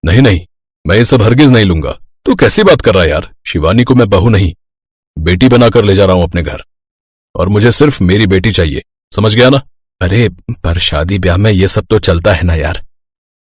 नहीं नहीं, मैं ये सब हरगिज नहीं लूंगा। तू कैसी बात कर रहा है यार? शिवानी को मैं बहू नहीं, बेटी बनाकर ले जा रहा हूं अपने घर, और मुझे सिर्फ मेरी बेटी चाहिए, समझ गया ना? अरे पर शादी ब्याह में ये सब तो चलता है ना यार,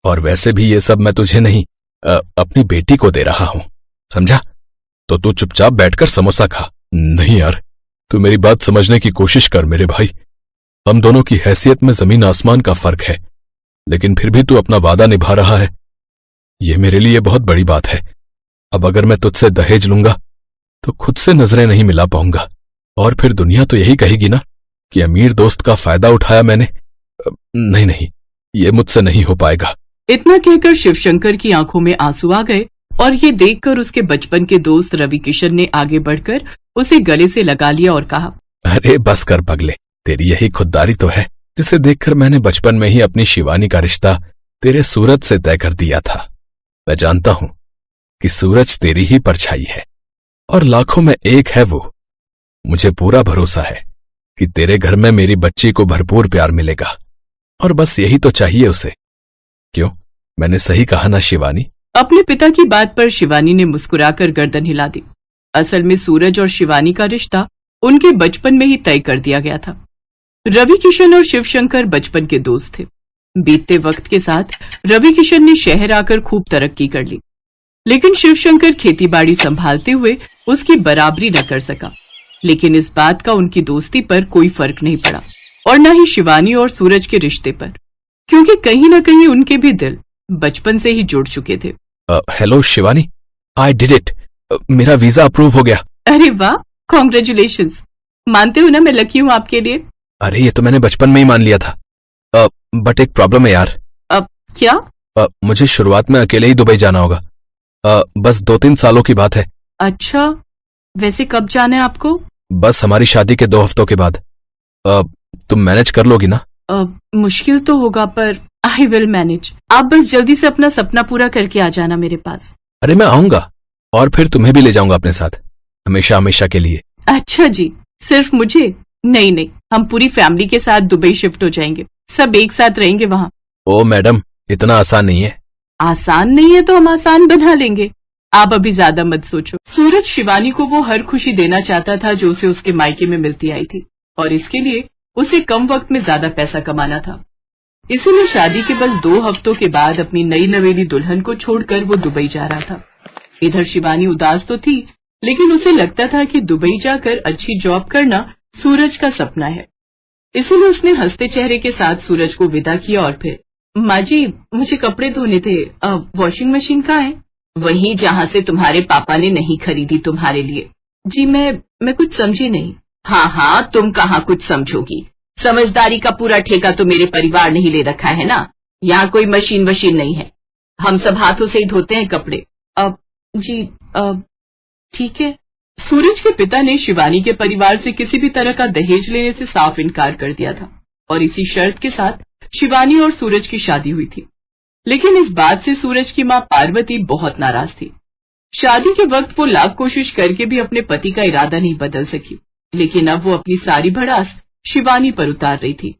और वैसे भी ये सब मैं तुझे नहीं अपनी बेटी को दे रहा हूं, समझा? तो तू चुपचाप बैठकर समोसा खा। नहीं यार, तू मेरी बात समझने की कोशिश कर मेरे भाई। हम दोनों की हैसियत में जमीन आसमान का फर्क है, लेकिन फिर भी तू अपना वादा निभा रहा है, ये मेरे लिए बहुत बड़ी बात है। अब अगर मैं तुझसे दहेज लूंगा तो खुद से नजरें नहीं मिला पाऊंगा, और फिर दुनिया तो यही कहेगी ना कि अमीर दोस्त का फायदा उठाया मैंने। नहीं नहीं, ये मुझसे नहीं हो पाएगा। इतना कहकर शिवशंकर की आंखों में आंसू आ गए, और ये देखकर उसके बचपन के दोस्त रवि किशन ने आगे बढ़कर उसे गले से लगा लिया और कहा, अरे बस कर पगले, तेरी यही खुददारी तो है जिसे देखकर मैंने बचपन में ही अपनी शिवानी का रिश्ता तेरे सूरज से तय कर दिया था। मैं जानता हूं कि सूरज तेरी ही परछाई है, और लाखों में एक है वो। मुझे पूरा भरोसा है कि तेरे घर में मेरी बच्ची को भरपूर प्यार मिलेगा, और बस यही तो चाहिए उसे। क्यों, मैंने सही कहा ना शिवानी? अपने पिता की बात पर शिवानी ने मुस्कुराकर गर्दन हिला दी। असल में सूरज और शिवानी का रिश्ता उनके बचपन में ही तय कर दिया गया था। रवि किशन और शिवशंकर बचपन के दोस्त थे। बीतते वक्त के साथ रवि किशन ने शहर आकर खूब तरक्की कर ली, लेकिन शिवशंकर खेतीबाड़ी संभालते हुए उसकी बराबरी न कर सका। लेकिन इस बात का उनकी दोस्ती पर कोई फर्क नहीं पड़ा, और न ही शिवानी और सूरज के रिश्ते पर, क्योंकि कहीं न कहीं उनके भी दिल बचपन से ही जुड़ चुके थे। Hello Shivani, I did it, मेरा वीजा अप्रूव हो गया। अरे वाह, कॉन्ग्रेचुलेशंस। मानते हो ना मैं लकी हूँ आपके लिए। अरे ये तो मैंने बचपन में ही मान लिया था, बट एक प्रॉब्लम है यार। क्या? मुझे शुरुआत में अकेले ही दुबई जाना होगा, बस 2-3 सालों की बात है। अच्छा, वैसे कब जाना है आपको? बस हमारी शादी के 2 हफ्तों के बाद। तुम मैनेज कर लोगी ना? मुश्किल तो होगा, पर आई विल मैनेज। आप बस जल्दी से अपना सपना पूरा करके आ जाना मेरे पास। अरे मैं आऊंगा, और फिर तुम्हें भी ले जाऊंगा अपने साथ, हमेशा हमेशा के लिए। अच्छा जी, सिर्फ मुझे? नहीं नहीं, हम पूरी फैमिली के साथ दुबई शिफ्ट हो जाएंगे, सब एक साथ रहेंगे वहाँ। ओ मैडम, इतना आसान नहीं है। आसान नहीं है तो हम आसान बना लेंगे, आप अभी ज्यादा मत सोचो। सूरज शिवानी को वो हर खुशी देना चाहता था जो उसे उसके मायके में मिलती आई थी, और इसके लिए उसे कम वक्त में ज्यादा पैसा कमाना था। इसीलिए शादी के बस 2 हफ्तों के बाद अपनी नई नवेली दुल्हन को छोड़कर वो दुबई जा रहा था। इधर शिवानी उदास तो थी, लेकिन उसे लगता था कि दुबई जाकर अच्छी जॉब करना सूरज का सपना है। इसीलिए उसने हंसते चेहरे के साथ सूरज को विदा किया, और फिर, माँ जी मुझे कपड़े धोने थे, वॉशिंग मशीन कहाँ है? वहीं जहाँ से तुम्हारे पापा ने नहीं खरीदी तुम्हारे लिए। जी मैं कुछ समझी नहीं। हाँ हाँ, तुम कहाँ कुछ समझोगी, समझदारी का पूरा ठेका तो मेरे परिवार ने ही ले रखा है ना। यहाँ कोई मशीन वशीन नहीं है, हम सब हाथों से ही धोते हैं कपड़े। जी ठीक है। सूरज के पिता ने शिवानी के परिवार से किसी भी तरह का दहेज लेने से साफ इनकार कर दिया था, और इसी शर्त के साथ शिवानी और सूरज की शादी हुई थी। लेकिन इस बात से सूरज की माँ पार्वती बहुत नाराज थी। शादी के वक्त वो लाख कोशिश करके भी अपने पति का इरादा नहीं बदल सकी, लेकिन अब वो अपनी सारी भड़ास शिवानी पर उतार रही थी।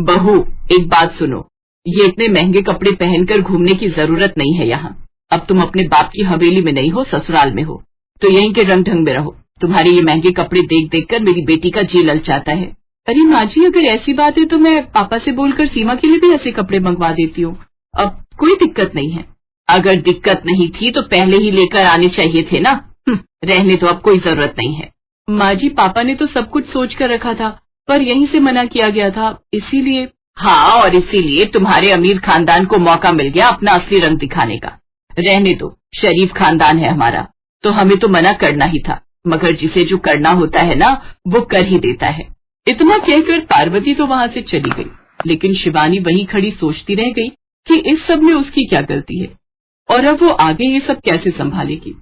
बहू, एक बात सुनो, ये इतने महंगे कपड़े पहनकर घूमने की जरूरत नहीं है यहाँ। अब तुम अपने बाप की हवेली में नहीं हो, ससुराल में हो, तो यहीं के रंग ढंग में रहो। तुम्हारे ये महंगे कपड़े देख देख कर मेरी बेटी का जी ललचाता है। अरे माँ जी, अगर ऐसी बात है तो मैं पापा से बोलकर सीमा के लिए भी ऐसे कपड़े मंगवा देती हूँ, अब कोई दिक्कत नहीं है। अगर दिक्कत नहीं थी तो पहले ही लेकर आने चाहिए थे ना। रहने तो अब कोई जरूरत नहीं है। माँ जी, पापा ने तो सब कुछ सोच कर रखा था, पर यहीं से मना किया गया था, इसीलिए। हाँ, और इसीलिए तुम्हारे अमीर खानदान को मौका मिल गया अपना असली रंग दिखाने का। रहने दो, शरीफ खानदान है हमारा, तो हमें तो मना करना ही था, मगर जिसे जो करना होता है ना वो कर ही देता है। इतना कहकर पार्वती तो वहां से चली गई, लेकिन शिवानी वहीं खड़ी सोचती रह गई कि इस सब में उसकी क्या गलती है, और अब वो आगे ये सब कैसे संभालेगी।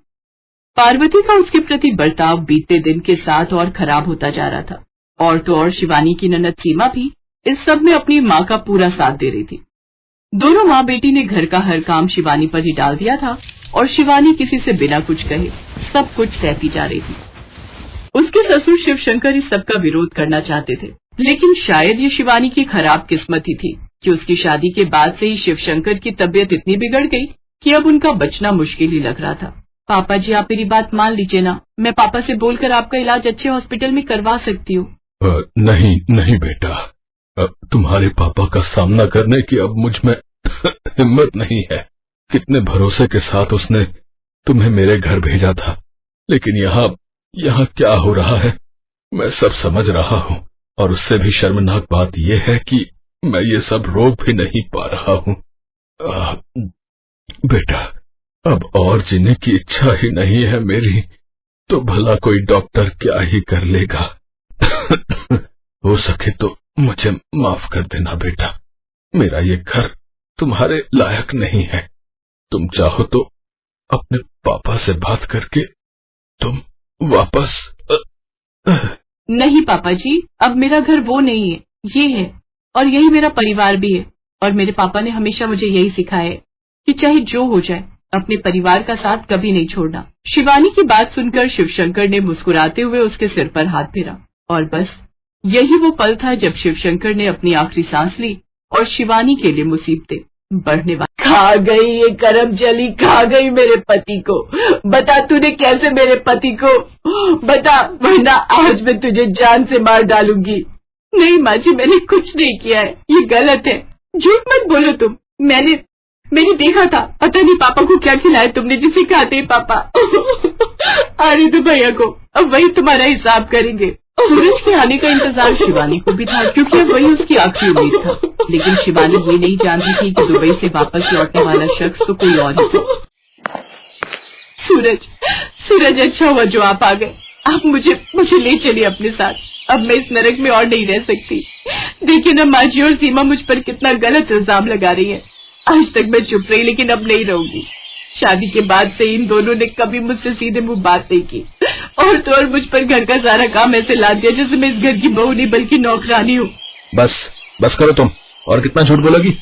पार्वती का उसके प्रति बर्ताव बीतते दिन के साथ और खराब होता जा रहा था, और तो और शिवानी की ननद सीमा भी इस सब में अपनी माँ का पूरा साथ दे रही थी। दोनों माँ बेटी ने घर का हर काम शिवानी पर ही डाल दिया था, और शिवानी किसी से बिना कुछ कहे सब कुछ सहती जा रही थी। उसके ससुर शिवशंकर इस सब का विरोध करना चाहते थे, लेकिन शायद ये शिवानी की खराब किस्मत ही थी कि उसकी शादी के बाद से ही शिवशंकर की तबीयत इतनी बिगड़ गई कि अब उनका बचना मुश्किल ही लग रहा था। पापा जी, आप मेरी बात मान लीजिए ना, मैं पापा से बोलकर आपका इलाज अच्छे हॉस्पिटल में करवा सकती हूँ। नहीं नहीं बेटा, तुम्हारे पापा का सामना करने की अब मुझ में हिम्मत नहीं है। कितने भरोसे के साथ उसने तुम्हें मेरे घर भेजा था, लेकिन यहाँ क्या हो रहा है मैं सब समझ रहा हूँ। और उससे भी शर्मनाक बात यह है कि मैं ये सब रोक भी नहीं पा रहा हूँ। बेटा, अब और जीने की इच्छा ही नहीं है मेरी, तो भला कोई डॉक्टर क्या ही कर लेगा। हो सके तो मुझे माफ कर देना बेटा, मेरा ये घर तुम्हारे लायक नहीं है। तुम चाहो तो अपने पापा से बात करके तुम वापस नहीं पापा जी, अब मेरा घर वो नहीं है, ये है, और यही मेरा परिवार भी है। और मेरे पापा ने हमेशा मुझे यही सिखाया है कि चाहे जो हो जाए, अपने परिवार का साथ कभी नहीं छोड़ना। शिवानी की बात सुनकर शिवशंकर ने मुस्कुराते हुए उसके सिर पर हाथ फेरा, और बस यही वो पल था जब शिवशंकर ने अपनी आखिरी सांस ली और शिवानी के लिए मुसीबतें बढ़ने वाली। खा गई ये करम जली, खा गई मेरे पति को। बता तूने कैसे मेरे पति को, बता, वरना आज मैं तुझे जान से मार डालूंगी। नहीं माँ जी, मैंने कुछ नहीं किया है, ये गलत है। झूठ मत बोलो तुम। मैंने देखा था, पता नहीं पापा को क्या खिलाया तुमने जिसे खाते ही पापा। अरे तो भैया को अब वही तुम्हारा हिसाब करेंगे। सूरज के आने का इंतजार शिवानी को भी था, क्योंकि अब वही उसकी आखिरी उम्मीद था। लेकिन शिवानी ये नहीं जानती थी कि दुबई से वापस लौटने वाला शख्स तो कोई और ही था। सूरज, अच्छा हुआ जो आप आ गए। आप मुझे ले चलिए अपने साथ। अब मैं इस नरक में और नहीं रह सकती। देखिए ना माँ जी और सीमा मुझ पर कितना गलत इल्जाम लगा रही है। आज तक मैं चुप रही, लेकिन अब नहीं रहूंगी। शादी के बाद से इन दोनों ने कभी मुझसे सीधे मुंह बात नहीं की, और तो और मुझ पर घर का सारा काम ऐसे लाद दिया जैसे मैं इस घर की बहू नहीं बल्कि नौकरानी हूँ। बस करो तुम, और कितना झूठ बोलोगी।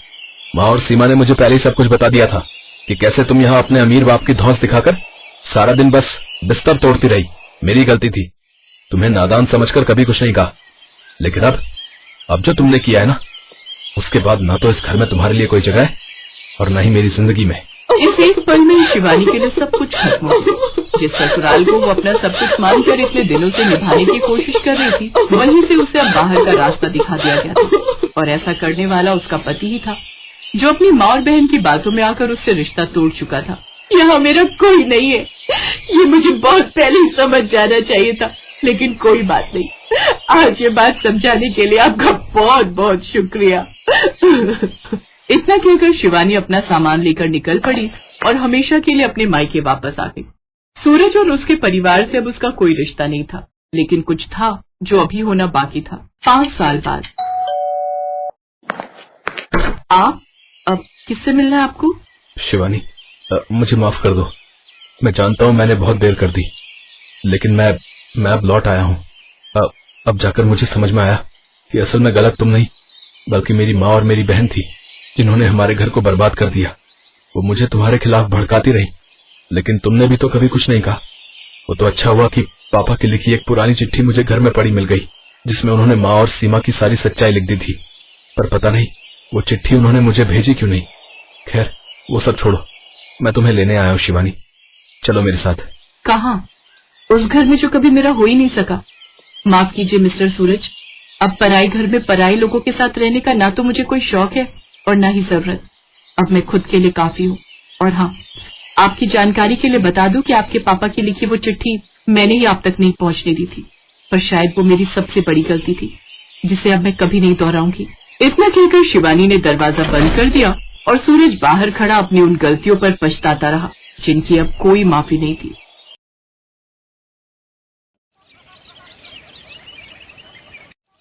माँ और सीमा ने मुझे पहले ही सब कुछ बता दिया था कि कैसे तुम यहाँ अपने अमीर बाप की धौंस दिखाकर सारा दिन बस बिस्तर तोड़ती रही। मेरी गलती थी, तुम्हें नादान समझकर कभी कुछ नहीं कहा। लेकिन अब जो तुमने किया है ना, उसके बाद ना तो इस घर में तुम्हारे लिए कोई जगह है और न ही मेरी जिंदगी में। इस एक पल में शिवानी के लिए सब कुछ खत्म हो गया। जिस ससुराल को वो अपना सब कुछ मानकर इतने दिनों से निभाने की कोशिश कर रही थी, वहीं से उसे अब बाहर का रास्ता दिखा दिया गया था। और ऐसा करने वाला उसका पति ही था, जो अपनी माँ और बहन की बातों में आकर उससे रिश्ता तोड़ चुका था। यहाँ मेरा कोई नहीं है, ये मुझे बहुत पहले ही समझ जाना चाहिए था, लेकिन कोई बात नहीं। आज ये बात समझाने के लिए आपका बहुत बहुत शुक्रिया। इतना कहकर शिवानी अपना सामान लेकर निकल पड़ी और हमेशा के लिए अपने मायके वापस आ गई। सूरज और उसके परिवार से अब उसका कोई रिश्ता नहीं था, लेकिन कुछ था जो अभी होना बाकी था। 5 साल बाद। आप अब किससे मिलना है आपको? शिवानी, मुझे माफ कर दो। मैं जानता हूँ मैंने बहुत देर कर दी, लेकिन मैं अब लौट आया हूँ। अब जाकर मुझे समझ में आया कि असल में गलत तुम नहीं, बल्कि मेरी माँ और मेरी बहन थी, जिन्होंने हमारे घर को बर्बाद कर दिया। वो मुझे तुम्हारे खिलाफ भड़काती रही, लेकिन तुमने भी तो कभी कुछ नहीं कहा। वो तो अच्छा हुआ कि पापा की लिखी एक पुरानी चिट्ठी मुझे घर में पड़ी मिल गई, जिसमें उन्होंने माँ और सीमा की सारी सच्चाई लिख दी थी। पर पता नहीं वो चिट्ठी उन्होंने मुझे भेजी क्यों नहीं। खैर, वो सब छोड़ो, मैं तुम्हें लेने आया हूँ शिवानी, चलो मेरे साथ। कहाँ? उस घर में जो कभी मेरा हो ही नहीं सका। माफ कीजिए मिस्टर सूरज, अब पराए घर में पराए लोगों के साथ रहने का ना तो मुझे कोई शौक है और ना ही जरूरत। अब मैं खुद के लिए काफी हूँ। और हाँ, आपकी जानकारी के लिए बता दूं कि आपके पापा की लिखी वो चिट्ठी मैंने ही आप तक नहीं पहुँचने दी थी, पर शायद वो मेरी सबसे बड़ी गलती थी, जिसे अब मैं कभी नहीं दोहराऊंगी। इतना कहकर शिवानी ने दरवाजा बंद कर दिया और सूरज बाहर खड़ा अपनी उन गलतियों पर पछताता रहा, जिनकी अब कोई माफी नहीं थी।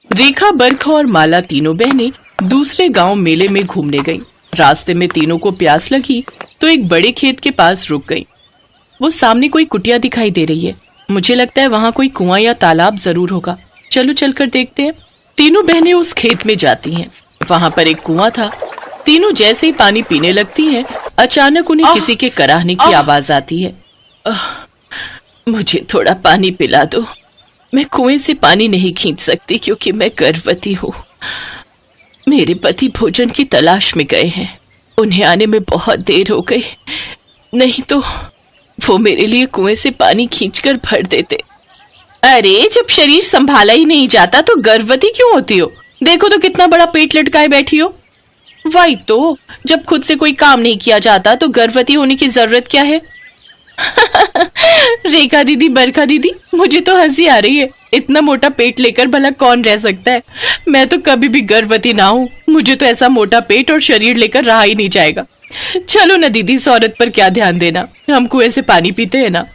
रेखा, बरखा और माला तीनों बहनें दूसरे गांव मेले में घूमने गईं। रास्ते में तीनों को प्यास लगी तो एक बड़े खेत के पास रुक गईं। वो सामने कोई कुटिया दिखाई दे रही है। मुझे लगता है वहां कोई कुआं या तालाब जरूर होगा। चलो चलकर देखते हैं। तीनों बहनें उस खेत में जाती हैं। वहां पर एक कुआं था। तीनों जैसे ही पानी पीने लगती हैं, अचानक उन्हें किसी के कराहने की आवाज आती है। मुझे थोड़ा पानी पिला दो। मैं कुएं से पानी नहीं खींच सकती क्योंकि मैं गर्भवती हूँ। मेरे पति भोजन की तलाश में गए हैं। उन्हें आने में बहुत देर हो गई, नहीं तो वो मेरे लिए कुएं से पानी खींचकर भर देते। अरे जब शरीर संभाला ही नहीं जाता तो गर्भवती क्यों होती हो? देखो तो कितना बड़ा पेट लटकाए बैठी हो। वही तो, जब खुद से कोई काम नहीं किया जाता तो गर्भवती होने की जरूरत क्या है? रेखा दीदी, बरखा दीदी, मुझे तो हंसी आ रही है। इतना मोटा पेट लेकर भला कौन रह सकता है? मैं तो कभी भी गर्भवती ना हूँ। मुझे तो ऐसा मोटा पेट और शरीर लेकर रहा ही नहीं जाएगा। चलो ना दीदी, इस औरत पर क्या ध्यान देना, हम कुएं से पानी पीते हैं ना।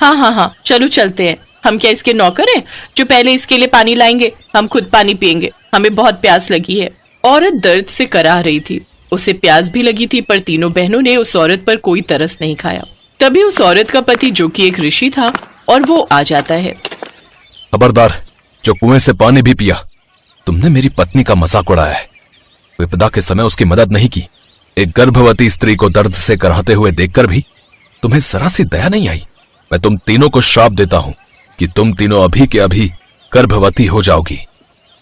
हाँ, चलो चलते हैं। हम क्या इसके नौकर हैं जो पहले इसके लिए पानी लाएंगे? हम खुद पानी पियेंगे, हमें बहुत प्यास लगी है। औरत दर्द से कराह रही थी, उसे प्यास भी लगी थी, पर तीनों बहनों ने उस औरत पर कोई तरस नहीं खाया। तभी उस औरत का पति, जो कि एक ऋषि था, और वो आ जाता है। खबरदार, जो कुएं से पानी भी पिया, तुमने मेरी पत्नी का मजाक उड़ाया है। विपदा के समय उसकी मदद नहीं की। एक गर्भवती स्त्री को दर्द से कराहते हुए देखकर भी तुम्हें जरा सी दया नहीं आई। मैं तुम तीनों को श्राप देता हूं कि तुम तीनों अभी के अभी गर्भवती हो जाओगी।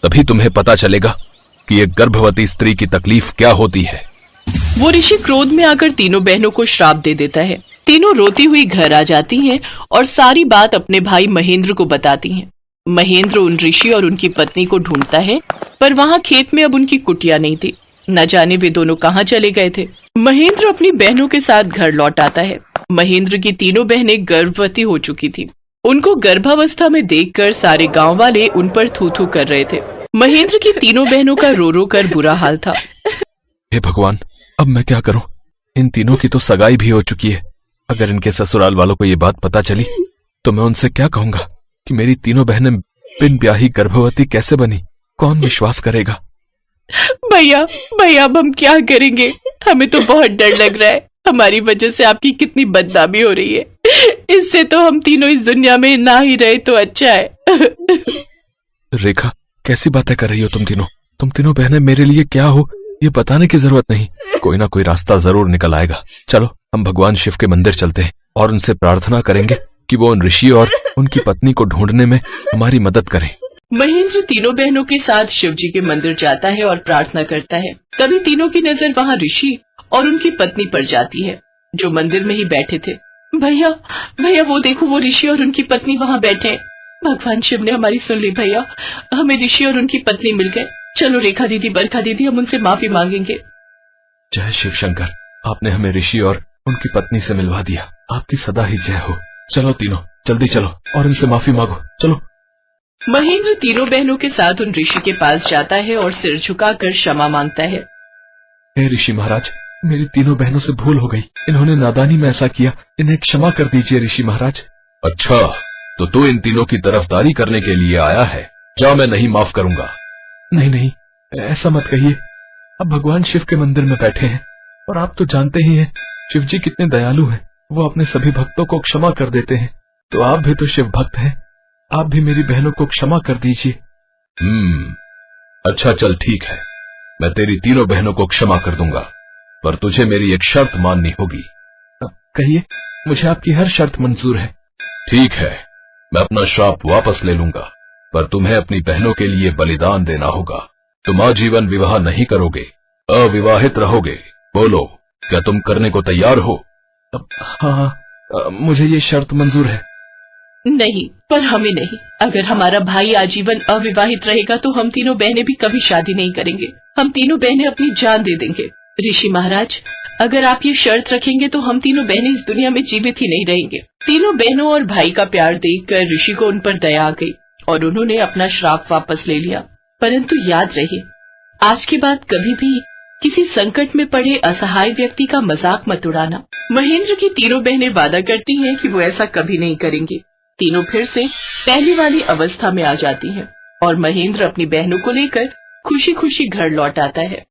तभी तुम्हें पता चलेगा कि एक गर्भवती स्त्री की तकलीफ क्या होती है। वो ऋषि क्रोध में आकर तीनों बहनों को श्राप दे देता है। तीनों रोती हुई घर आ जाती हैं और सारी बात अपने भाई महेंद्र को बताती हैं। महेंद्र उन ऋषि और उनकी पत्नी को ढूंढता है, पर वहाँ खेत में अब उनकी कुटिया नहीं थी। न जाने वे दोनों कहाँ चले गए थे। महेंद्र अपनी बहनों के साथ घर लौट आता है। महेंद्र की तीनों बहनें गर्भवती हो चुकी थी। उनको गर्भावस्था में देखकर सारे गांव वाले उन पर थू थू कर रहे थे। महेंद्र की तीनों बहनों का रो रो कर बुरा हाल था। हे भगवान, अब मैं क्या करूं? इन तीनों की तो सगाई भी हो चुकी है। अगर इनके ससुराल वालों को ये बात पता चली तो मैं उनसे क्या कहूंगा कि मेरी तीनों बहनें बिन ब्याही गर्भवती कैसे बनी? कौन विश्वास करेगा? भैया, अब हम क्या करेंगे? हमें तो बहुत डर लग रहा है। हमारी वजह से आपकी कितनी बदनामी हो रही है। इससे तो हम तीनों इस दुनिया में ना ही रहे तो अच्छा है। रेखा, कैसी बातें कर रही हो तुम तीनों? तुम तीनों बहनें मेरे लिए क्या हो ये बताने की जरूरत नहीं। कोई ना कोई रास्ता जरूर निकल आएगा। चलो हम भगवान शिव के मंदिर चलते हैं और उनसे प्रार्थना करेंगे कि वो उन ऋषि और उनकी पत्नी को ढूंढने में हमारी मदद करें। महेंद्र तीनों बहनों के साथ शिव जी के मंदिर जाता है और प्रार्थना करता है। तभी तीनों की नजर वहाँ ऋषि और उनकी पत्नी पर जाती है, जो मंदिर में ही बैठे थे। भैया, वो देखो, वो ऋषि और उनकी पत्नी वहाँ बैठे हैं। भगवान शिव ने हमारी सुन ली भैया, हमें ऋषि और उनकी पत्नी मिल गए। चलो रेखा दीदी, बरखा दीदी, हम उनसे माफी मांगेंगे। जय शिव शंकर, आपने हमें ऋषि और उनकी पत्नी से मिलवा दिया। आपकी सदा ही जय हो। चलो तीनों, जल्दी चलो और उनसे माफी मांगो। चलो। महेंद्र तीनों बहनों के साथ उन ऋषि के पास जाता है और सिर झुकाकर क्षमा मांगता है। हे ऋषि महाराज, मेरी तीनों बहनों से भूल हो गई। इन्होंने नादानी में ऐसा किया, इन्हें क्षमा कर दीजिए ऋषि महाराज। अच्छा, तो तू इन तीनों की तरफदारी करने के लिए आया है? जा, मैं नहीं माफ करूंगा। नहीं, ऐसा मत कहिए। अब भगवान शिव के मंदिर में बैठे हैं और आप तो जानते ही हैं शिव जी कितने दयालु हैं। वो अपने सभी भक्तों को क्षमा कर देते हैं। तो आप भी तो शिव भक्त हैं, आप भी मेरी बहनों को क्षमा कर दीजिए। अच्छा, चल ठीक है, मैं तेरी तीनों बहनों को क्षमा कर दूंगा, पर तुझे मेरी एक शर्त माननी होगी। कहिए, मुझे आपकी हर शर्त मंजूर है। ठीक है, मैं अपना श्राप वापस ले लूंगा, पर तुम्हें अपनी बहनों के लिए बलिदान देना होगा। तुम आजीवन विवाह नहीं करोगे, अविवाहित रहोगे। बोलो, क्या तुम करने को तैयार हो? हाँ, मुझे ये शर्त मंजूर है। नहीं, पर हमें नहीं। अगर हमारा भाई आजीवन अविवाहित रहेगा तो हम तीनों बहनें भी कभी शादी नहीं करेंगे। हम तीनों बहनें अपनी जान दे देंगे। ऋषि महाराज, अगर आप ये शर्त रखेंगे तो हम तीनों बहनें इस दुनिया में जीवित ही नहीं रहेंगे। तीनों बहनों और भाई का प्यार देखकर ऋषि को उन पर दया आ गई और उन्होंने अपना श्राप वापस ले लिया। परंतु याद रहे, आज के बाद कभी भी किसी संकट में पड़े असहाय व्यक्ति का मजाक मत उड़ाना। महेंद्र की तीनों बहनें वादा करती हैं कि वो ऐसा कभी नहीं करेंगे। तीनों फिर से पहली वाली अवस्था में आ जाती हैं और महेंद्र अपनी बहनों को लेकर खुशी खुशी घर लौट आता है।